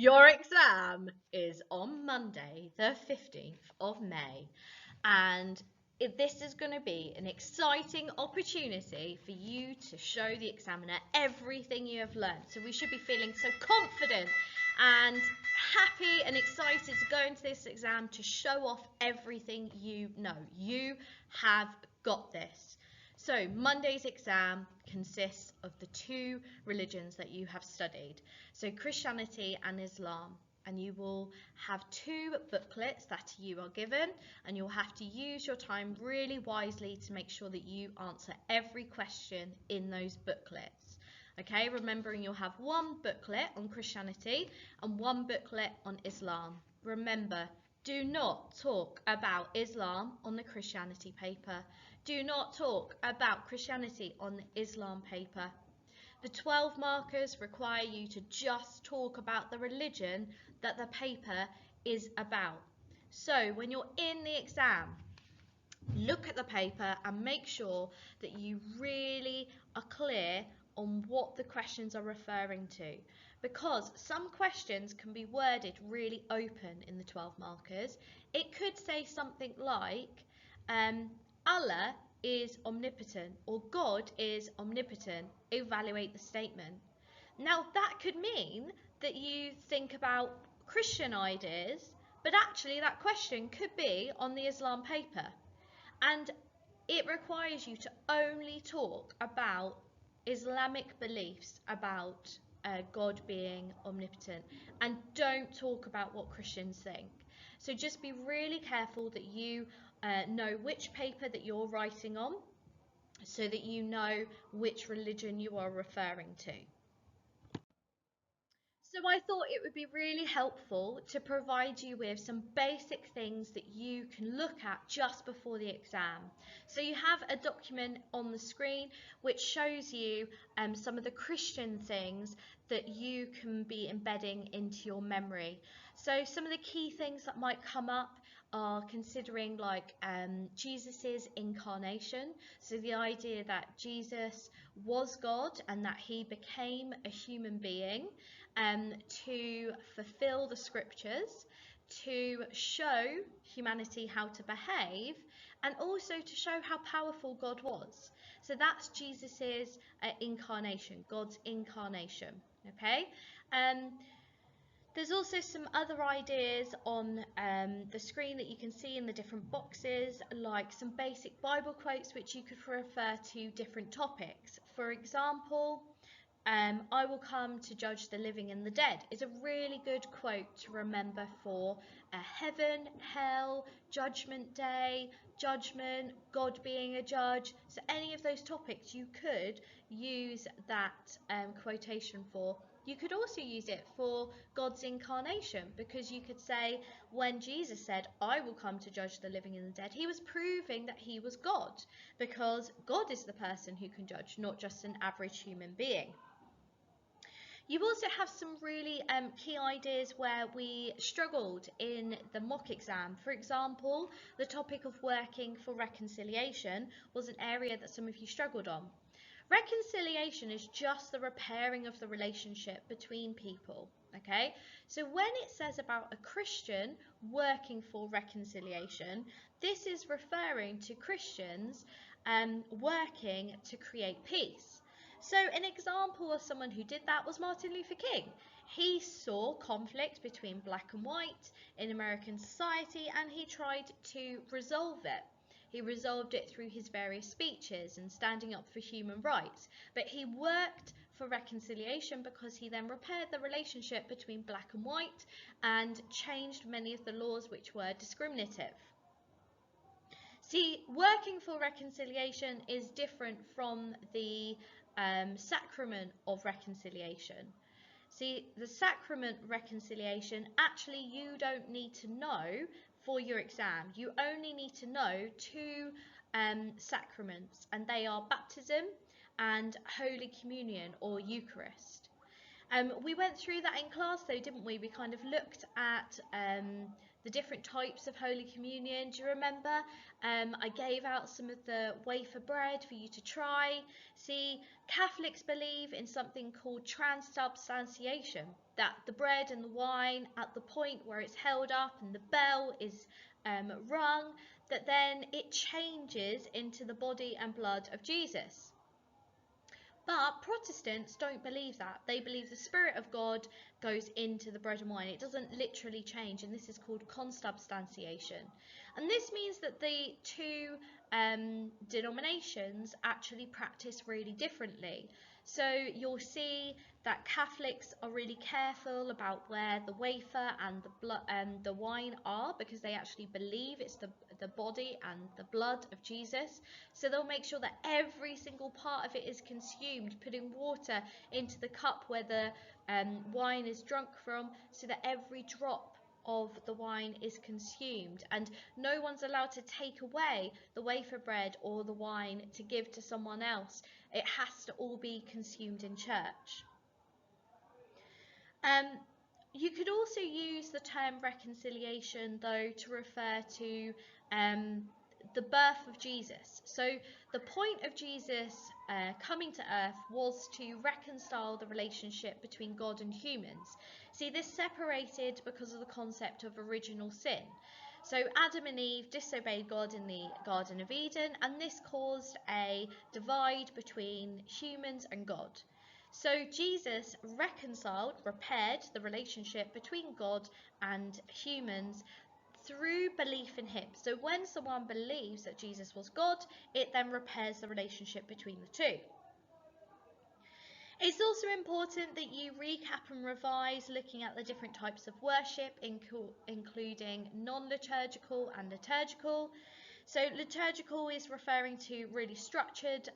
Your exam is on Monday, the 15th of May, and this is going to be an exciting opportunity for you to show the examiner everything you have learned. So we should be feeling so confident and happy and excited to go into this exam to show off everything you know. You have got this. So Monday's exam consists of the two religions that you have studied, so Christianity and Islam, and you will have two booklets that you are given, and you'll have to use your time really wisely to make sure that you answer every question in those booklets. Okay, remembering you'll have one booklet on Christianity and one booklet on Islam. Remember, do not talk about Islam on the Christianity paper. Do not talk about Christianity on the Islam paper. The 12 markers require you to just talk about the religion that the paper is about. So when you're in the exam, look at the paper and make sure that you really are clear on what the questions are referring to, because some questions can be worded really open in the 12 markers. It could say something like, Allah is omnipotent, or God is omnipotent. Evaluate the statement. Now that could mean that you think about Christian ideas, but actually that question could be on the Islam paper. And it requires you to only talk about Islamic beliefs about God being omnipotent, and don't talk about what Christians think. So just be really careful that you know which paper that you're writing on, so that you know which religion you are referring to. So I thought it would be really helpful to provide you with some basic things that you can look at just before the exam. So you have a document on the screen which shows you some of the Christian things that you can be embedding into your memory. So some of the key things that might come up are considering like Jesus's incarnation. So the idea that Jesus was God and that he became a human being to fulfill the scriptures, to show humanity how to behave, and also to show how powerful God was. So that's Jesus's incarnation, God's incarnation. Okay. There's also some other ideas on the screen that you can see in the different boxes, like some basic Bible quotes which you could refer to different topics. For example, I will come to judge the living and the dead is a really good quote to remember for heaven, hell, judgment day, judgment, God being a judge. So any of those topics you could use that quotation for. You could also use it for God's incarnation, because you could say when Jesus said, I will come to judge the living and the dead, he was proving that he was God, because God is the person who can judge, not just an average human being. You also have some really key ideas where we struggled in the mock exam. For example, the topic of working for reconciliation was an area that some of you struggled on. Reconciliation is just the repairing of the relationship between people, okay? So when it says about a Christian working for reconciliation, this is referring to Christians working to create peace. So an example of someone who did that was Martin Luther King. He saw conflict between black and white in American society, and he tried to resolve it. He resolved it through his various speeches and standing up for human rights. But he worked for reconciliation because he then repaired the relationship between black and white and changed many of the laws which were discriminative. See, working for reconciliation is different from the sacrament of reconciliation. See, the sacrament reconciliation, actually you don't need to know for your exam. You only need to know two sacraments, and they are baptism and Holy Communion or Eucharist. We went through that in class though, didn't we? We kind of looked at the different types of Holy Communion. Do you remember? I gave out some of the wafer bread for you to try. See, Catholics believe in something called transubstantiation, that the bread and the wine, at the point where it's held up and the bell is rung, that then it changes into the body and blood of Jesus. But Protestants don't believe that. They believe the Spirit of God goes into the bread and wine. It doesn't literally change, and this is called consubstantiation. And this means that the two denominations actually practice really differently. So you'll see that Catholics are really careful about where the wafer and the wine are, because they actually believe it's the body and the blood of Jesus. So they'll make sure that every single part of it is consumed, putting water into the cup where the wine is drunk from, so that every drop of the wine is consumed, and no one's allowed to take away the wafer bread or the wine to give to someone else. It has to all be consumed in church. You could also use the term reconciliation, though, to refer to the birth of Jesus. So the point of Jesus coming to earth was to reconcile the relationship between God and humans. See, this separated because of the concept of original sin. So Adam and Eve disobeyed God in the Garden of Eden, and this caused a divide between humans and God. So Jesus reconciled, repaired the relationship between God and humans through belief in him. So when someone believes that Jesus was God, it then repairs the relationship between the two. It's also important that you recap and revise looking at the different types of worship, including non-liturgical and liturgical. So liturgical is referring to really structured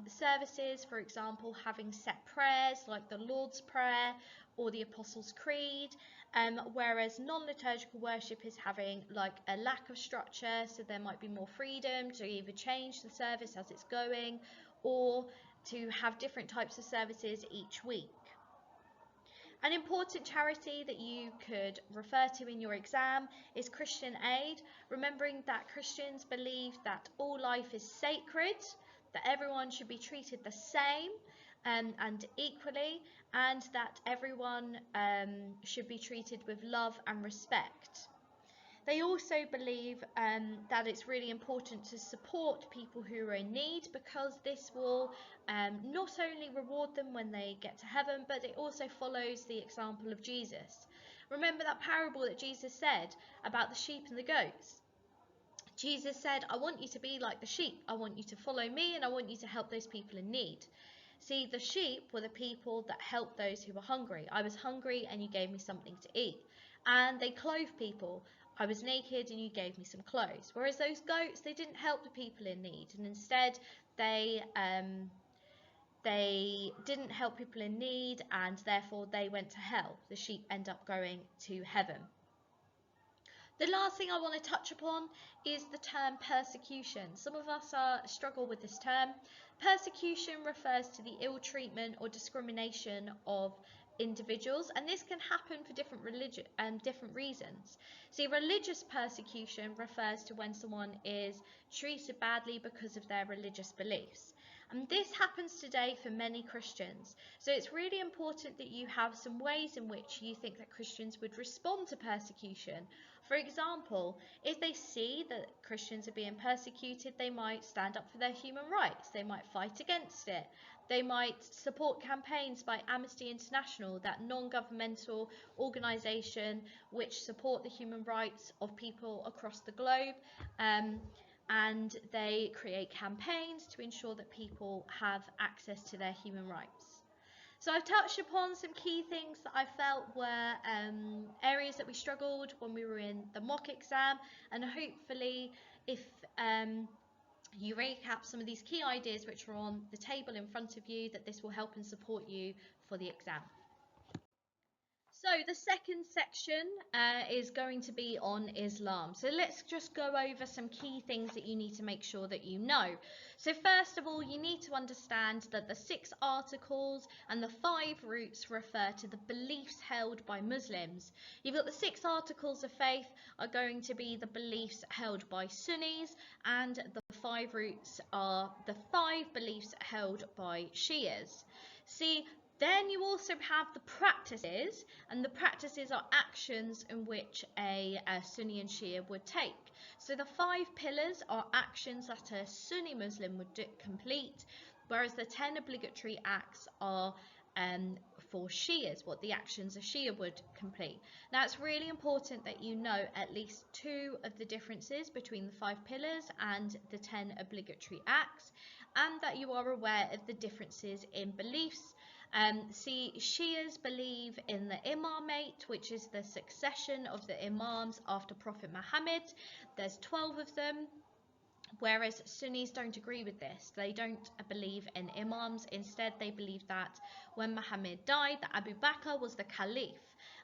services, for example, having set prayers like the Lord's Prayer or the Apostles' Creed, whereas non-liturgical worship is having like a lack of structure, so there might be more freedom to either change the service as it's going or to have different types of services each week. An important charity that you could refer to in your exam is Christian Aid, remembering that Christians believe that all life is sacred, that everyone should be treated the same and equally, and that everyone should be treated with love and respect. They also believe that it's really important to support people who are in need, because this will not only reward them when they get to heaven, but it also follows the example of Jesus. Remember that parable that Jesus said about the sheep and the goats? Jesus said, I want you to be like the sheep. I want you to follow me, and I want you to help those people in need. See, the sheep were the people that helped those who were hungry. I was hungry and you gave me something to eat. And they clothed people. I was naked and you gave me some clothes. Whereas those goats, they didn't help the people in need, and instead they didn't help people in need, and therefore they went to hell. The sheep end up going to heaven. The last thing I want to touch upon is the term persecution. Some of us struggle with this term. Persecution refers to the ill treatment or discrimination of individuals, and this can happen for different reasons. See, religious persecution refers to when someone is treated badly because of their religious beliefs. And this happens today for many Christians. So it's really important that you have some ways in which you think that Christians would respond to persecution. For example, if they see that Christians are being persecuted, they might stand up for their human rights. They might fight against it. They might support campaigns by Amnesty International, that non-governmental organisation which support the human rights of people across the globe. And they create campaigns to ensure that people have access to their human rights. So I've touched upon some key things that I felt were areas that we struggled when we were in the mock exam, and hopefully if you recap some of these key ideas which are on the table in front of you, that this will help and support you for the exam. So the second section is going to be on Islam. So let's just go over some key things that you need to make sure that you know. So first of all, you need to understand that the 6 articles and the 5 roots refer to the beliefs held by Muslims. You've got the 6 articles of faith are going to be the beliefs held by Sunnis, and the 5 roots are the 5 beliefs held by Shias. See, then you also have the practices, and the practices are actions in which a Sunni and Shia would take. So the 5 pillars are actions that a Sunni Muslim would complete, whereas the 10 obligatory acts are for Shias, what the actions a Shia would complete. Now it's really important that you know at least 2 of the differences between the 5 pillars and the 10 obligatory acts, and that you are aware of the differences in beliefs. See, Shias believe in the imamate, which is the succession of the imams after Prophet Muhammad. There's 12 of them, whereas Sunnis don't agree with this. They don't believe in imams. Instead, they believe that when Muhammad died, that Abu Bakr was the caliph,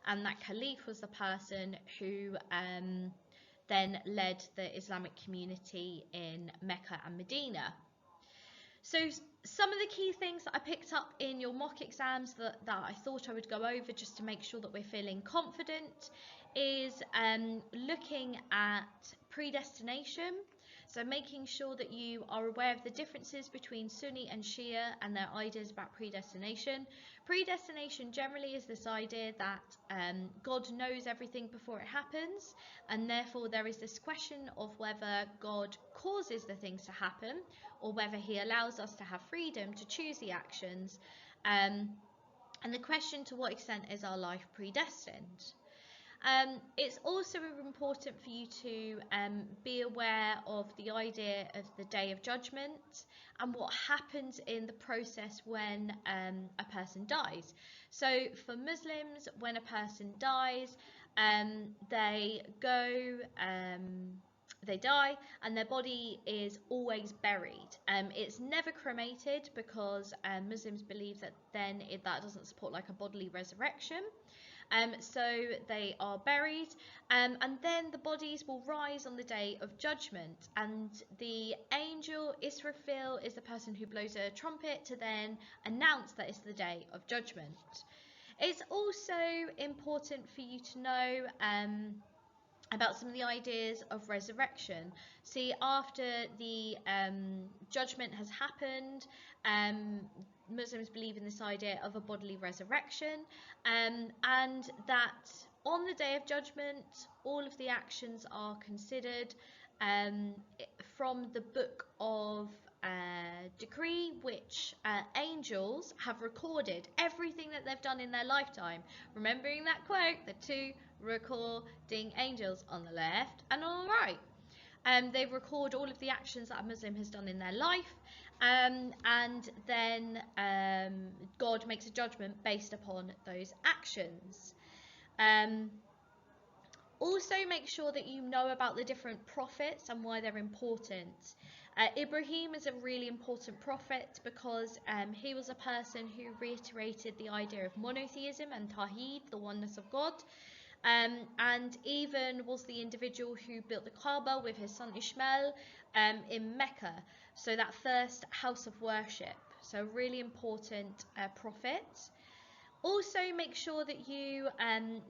and that caliph was the person who then led the Islamic community in Mecca and Medina. So some of the key things that I picked up in your mock exams that I thought I would go over just to make sure that we're feeling confident is looking at predestination. So making sure that you are aware of the differences between Sunni and Shia and their ideas about predestination. Predestination generally is this idea that God knows everything before it happens, and therefore there is this question of whether God causes the things to happen or whether he allows us to have freedom to choose the actions, and the question, to what extent is our life predestined? It's also important for you to be aware of the idea of the Day of Judgment and what happens in the process when a person dies. So for Muslims, when a person dies, they die and their body is always buried. It's never cremated because Muslims believe that then that doesn't support like a bodily resurrection. So they are buried, and then the bodies will rise on the Day of Judgment, and the angel Israfil is the person who blows a trumpet to then announce that it's the Day of Judgment. It's also important for you to know about some of the ideas of resurrection. See, after the judgment has happened, Muslims believe in this idea of a bodily resurrection, and that on the Day of Judgment, all of the actions are considered from the book of decree, which angels have recorded everything that they've done in their lifetime. Remembering that quote, the 2 recording angels on the left and on the right. They record all of the actions that a Muslim has done in their life, and then God makes a judgment based upon those actions. Also make sure that you know about the different prophets and why they're important. Ibrahim is a really important prophet because he was a person who reiterated the idea of monotheism and Tawheed, the oneness of God. And even was the individual who built the Kaaba with his son Ishmael in Mecca, so that first house of worship. So really important prophet. Also make sure that you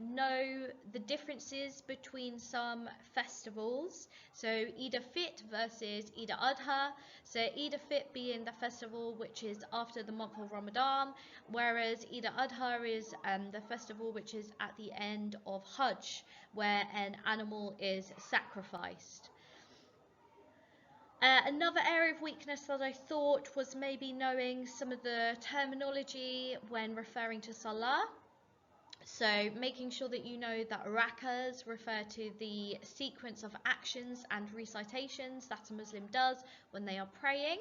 know the differences between some festivals. So Eid al-Fitr versus Eid al-Adha. So Eid al-Fitr being the festival which is after the month of Ramadan, whereas Eid al-Adha is the festival which is at the end of Hajj, where an animal is sacrificed. Another area of weakness that I thought was maybe knowing some of the terminology when referring to Salah. So making sure that you know that rakas refer to the sequence of actions and recitations that a Muslim does when they are praying,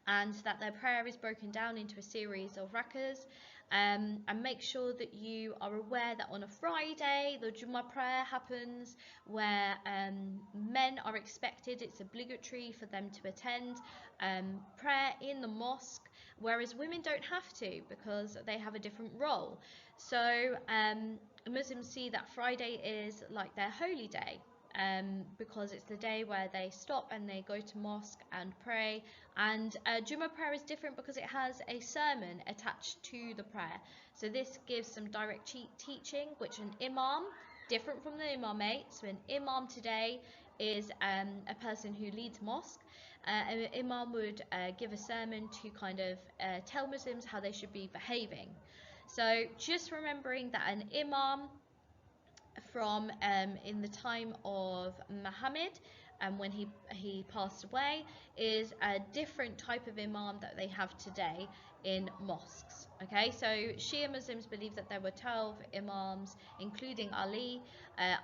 and that their prayer is broken down into a series of rakas. And make sure that you are aware that on a Friday the Jummah prayer happens, where men are expected, it's obligatory for them to attend prayer in the mosque, whereas women don't have to because they have a different role. So Muslims see that Friday is like their holy day, because it's the day where they stop and they go to mosque and pray. And Jummah prayer is different because it has a sermon attached to the prayer. So this gives some direct teaching, which an imam, different from the imamate. So an imam today is a person who leads mosque. An imam would give a sermon to kind of tell Muslims how they should be behaving. So just remembering that an imam from in the time of Muhammad, when he passed away, is a different type of imam that they have today in mosques. Okay, so Shia Muslims believe that there were 12 imams, including Ali,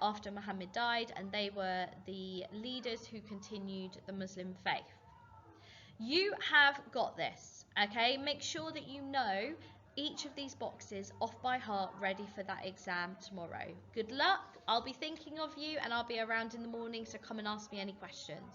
after Muhammad died, and they were the leaders who continued the Muslim faith. You have got this, okay? Make sure that you know each of these boxes off by heart, ready for that exam tomorrow. Good luck. I'll be thinking of you and I'll be around in the morning, so come and ask me any questions.